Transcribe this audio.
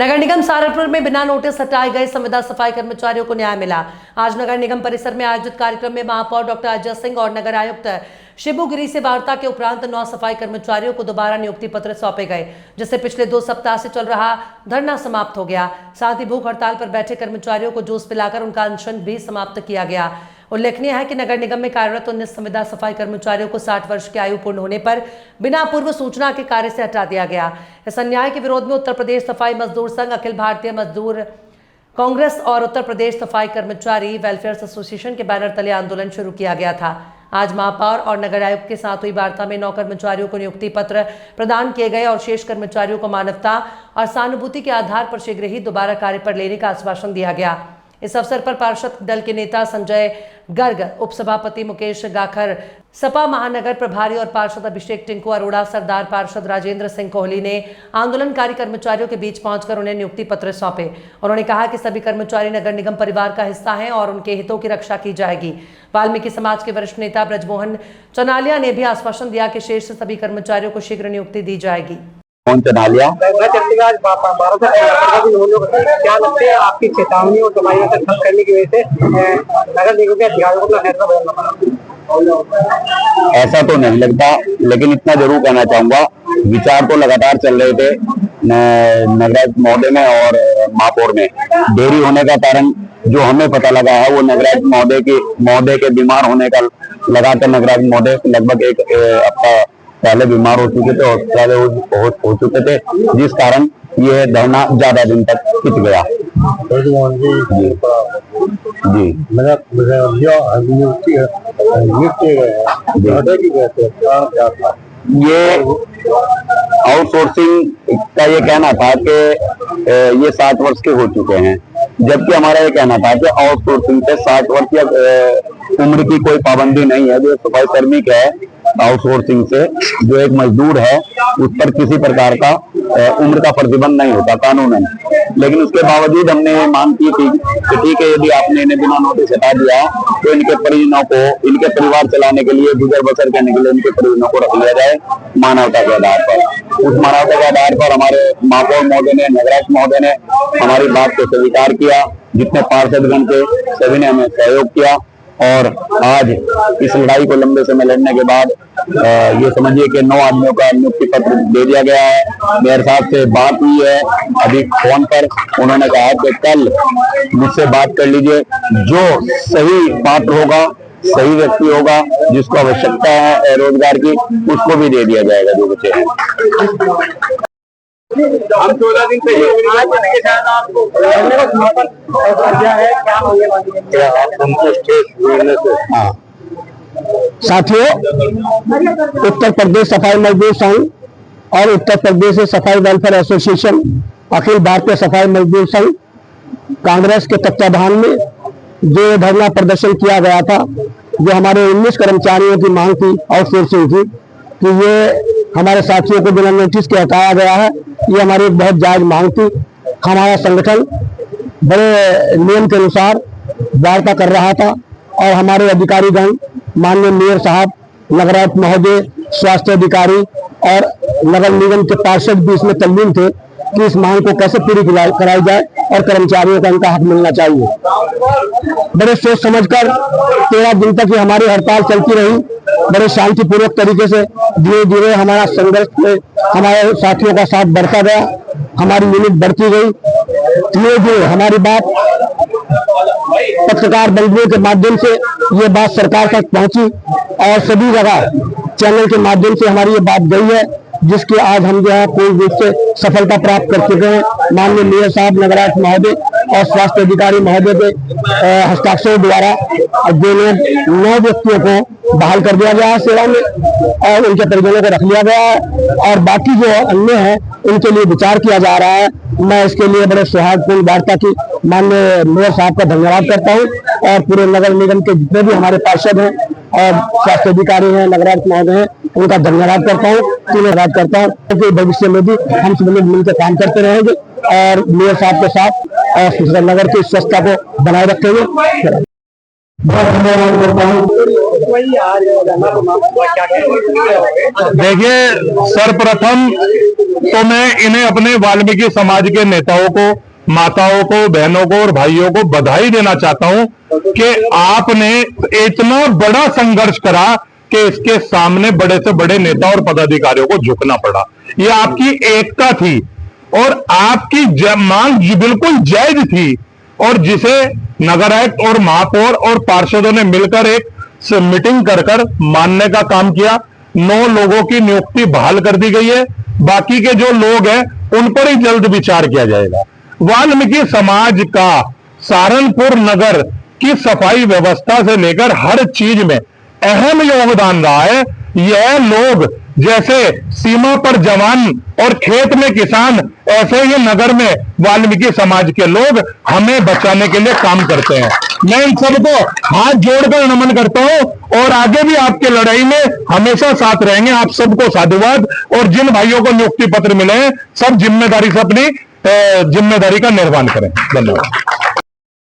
नगर निगम सहारनपुर में बिना नोटिस हटाए गए संविदा सफाई कर्मचारियों को न्याय मिला। आज नगर निगम परिसर में आयोजित कार्यक्रम में महापौर डॉक्टर अजय सिंह और नगर आयुक्त शिबू गिरी से वार्ता के उपरांत 9 सफाई कर्मचारियों को दोबारा नियुक्ति पत्र सौंपे गए, जिससे पिछले 2 सप्ताह से चल रहा धरना समाप्त हो गया। साथ ही भूख हड़ताल पर बैठे कर्मचारियों को जूस पिलाकर उनका अनशन भी समाप्त किया गया। उल्लेखनीय है कि नगर निगम में कार्यरत 19 संविदा सफाई कर्मचारियों को 60 वर्ष की आयु पूर्ण होने पर बिना पूर्व सूचना के कार्य से हटा दिया गया। इस अन्याय के विरोध में उत्तर प्रदेश सफाई मजदूर संघ, अखिल भारतीय मजदूर कांग्रेस और उत्तर प्रदेश सफाई कर्मचारी वेलफेयर एसोसिएशन के बैनर तले आंदोलन शुरू किया गया था। आज महापौर और नगर आयुक्त के साथ हुई वार्ता में 9 कर्मचारियों को नियुक्ति पत्र प्रदान किए गए और शेष कर्मचारियों को मानवता और सहानुभूति के आधार पर शीघ्र ही दोबारा कार्य पर लेने का आश्वासन दिया गया। इस अवसर पर पार्षद दल के नेता संजय गर्ग, उपसभापति मुकेश गाखर, सपा महानगर प्रभारी और पार्षद अभिषेक टिंकू अरोड़ा, सरदार पार्षद राजेंद्र सिंह कोहली ने आंदोलनकारी कर्मचारियों के बीच पहुंचकर उन्हें नियुक्ति पत्र सौंपे। उन्होंने कहा कि सभी कर्मचारी नगर निगम परिवार का हिस्सा हैं और उनके हितों की रक्षा की जाएगी। वाल्मीकि समाज के वरिष्ठ नेता ब्रजमोहन चनालिया ने भी आश्वासन दिया कि शेष सभी कर्मचारियों को शीघ्र नियुक्ति दी जाएगी। कौन चनालिया क्या लगता है आपकी चेतावनी और दवाइयों का खत्म करने की वजह से नगर निगम के अधिकारियों को फैसला बदलना पड़ा? ऐसा तो नहीं लगता, लेकिन इतना जरूर कहना चाहूंगा, विचार तो लगातार चल रहे थे नगरायुक्त महोदय में और महापौर में। देरी होने का कारण जो हमें पता लगा है वो नगरायुक्त महोदय के बीमार होने का लगातार नगरायुक्त महोदय लगभग एक हफ्ता पहले बीमार हो चुके थे, हॉस्पिटल हो चुके थे, जिस कारण ये धरना ज्यादा दिन तक खिंच गया। ये आउटसोर्सिंग का ये कहना था कि ये 60 वर्ष के हो चुके हैं, जबकि हमारा ये कहना था कि आउटसोर्सिंग से 60 वर्ष या उम्र की कोई पाबंदी नहीं है। जो सफाई कर्मी है आउटसोर्सिंग से जो एक मजदूर है उस पर किसी प्रकार का उम्र का प्रतिबंध नहीं होता कानूनन। लेकिन उसके बावजूद हमने मांग की थी कि ठीक है, यदि आपने इन्हें बिना नोटिस हटा दिया तो इनके परिजनों को, इनके परिवार चलाने के लिए, गुजर बसर करने के लिए इनके परिजनों को रख लिया जाए मानवता के आधार पर। उस मानवता के आधार पर हमारे महापौर महोदय ने, नगरायुक्त महोदय ने हमारी बात को स्वीकार किया। जितने पार्षदगण थे सभी ने हमें सहयोग किया और आज इस लड़ाई को लंबे समय लड़ने के बाद ये समझिए कि 9 आदमियों का नियुक्ति पत्र दे दिया गया है। मेयर साहब से बात हुई है अभी फोन पर, उन्होंने कहा कि कल मुझसे बात कर लीजिए, जो सही पात्र होगा, सही व्यक्ति होगा, जिसको आवश्यकता है रोजगार की, उसको भी दे दिया जाएगा जो बचे हैं। हम 14 दिन से आज के साथ आपको क्या है, क्या होने वाली है? साथियों, उत्तर प्रदेश सफाई मजदूर संघ और उत्तर प्रदेश सफाई वेलफेयर एसोसिएशन, अखिल भारतीय सफाई मजदूर संघ कांग्रेस के तत्वाधान में जो धरना प्रदर्शन किया गया था, जो हमारे 19 कर्मचारियों की मांग थी आउटसोर्सिंग की, कि ये हमारे साथियों को बिना नोटिस के हटाया गया है, ये हमारी बहुत जायज मांग थी। हमारा संगठन बड़े नियम के अनुसार वार्ता कर रहा था और हमारे अधिकारीगण, माननीय मेयर साहब, नगरायुक्त महोदय, स्वास्थ्य अधिकारी और नगर निगम के पार्षद भी इसमें तल्लीन थे कि इस मांग को कैसे पूरी कराई जाए और कर्मचारियों को उनका हक मिलना चाहिए। बड़े सोच समझकर 13 दिन तक ये हमारी हड़ताल चलती रही। बड़े शांतिपूर्वक तरीके से धीरे धीरे हमारा संघर्ष में हमारे साथियों का साथ बढ़ता गया, हमारी यूनिट बढ़ती गई। धीरे धीरे हमारी बात पत्रकार बंधुओं के माध्यम से ये बात सरकार तक पहुंची और सभी जगह चैनल के माध्यम से हमारी ये बात गई है, जिसकी आज हम जो है पूर्ण रूप से सफलता प्राप्त कर चुके हैं। माननीय मेयर साहब, नगरायुक्त महोदय और स्वास्थ्य अधिकारी महोदय के हस्ताक्षर द्वारा जो लोग 9 व्यक्तियों को बहाल कर दिया गया है सेवा में और उनके परिजनों को रख लिया गया है और बाकी जो अन्य है उनके लिए विचार किया जा रहा है। मैं इसके लिए बड़े सौहार्दपूर्ण वार्ता की माननीय मेयर साहब का धन्यवाद करता हूं और पूरे नगर निगम के जितने भी हमारे पार्षद हैं और स्वास्थ्य अधिकारी हैं, नगरायुक्त महोदय हैं, उनका धन्यवाद करता हूँ, धन्यवाद करता हूँ क्योंकि भविष्य में भी हम सब लोग मिलकर काम करते रहेंगे और मेयर साहब के साथ और नगर की स्वच्छता को बनाए रखेंगे। बहुत धन्यवाद करता हूँ। देखिए, सर्वप्रथम तो मैं इन्हें अपने वाल्मीकि समाज के नेताओं को, माताओं को, बहनों को और भाइयों को बधाई देना चाहता हूं कि आपने इतना बड़ा संघर्ष करा कि इसके सामने बड़े से बड़े नेता और पदाधिकारियों को झुकना पड़ा। ये आपकी एकता थी और आपकी मांग बिल्कुल जायज थी, और जिसे नगर आयुक्त और महापौर और पार्षदों ने मिलकर एक मीटिंग कर मानने का काम किया। 9 लोगों की नियुक्ति बहाल कर दी गई है। बाकी के जो लोग हैं उन पर ही जल्द विचार किया जाएगा। वाल्मीकि समाज का सहारनपुर नगर की सफाई व्यवस्था से लेकर हर चीज में अहम योगदान रहा है। यह लोग जैसे सीमा पर जवान और खेत में किसान, ऐसे ही नगर में वाल्मीकि समाज के लोग हमें बचाने के लिए काम करते हैं। मैं इन सबको हाथ जोड़कर नमन करता हूं और आगे भी आपके लड़ाई में हमेशा साथ रहेंगे। आप सबको साधुवाद। और जिन भाइयों को नियुक्ति पत्र मिले हैं, सब जिम्मेदारी से अपनी जिम्मेदारी का निर्वहन करें। धन्यवाद।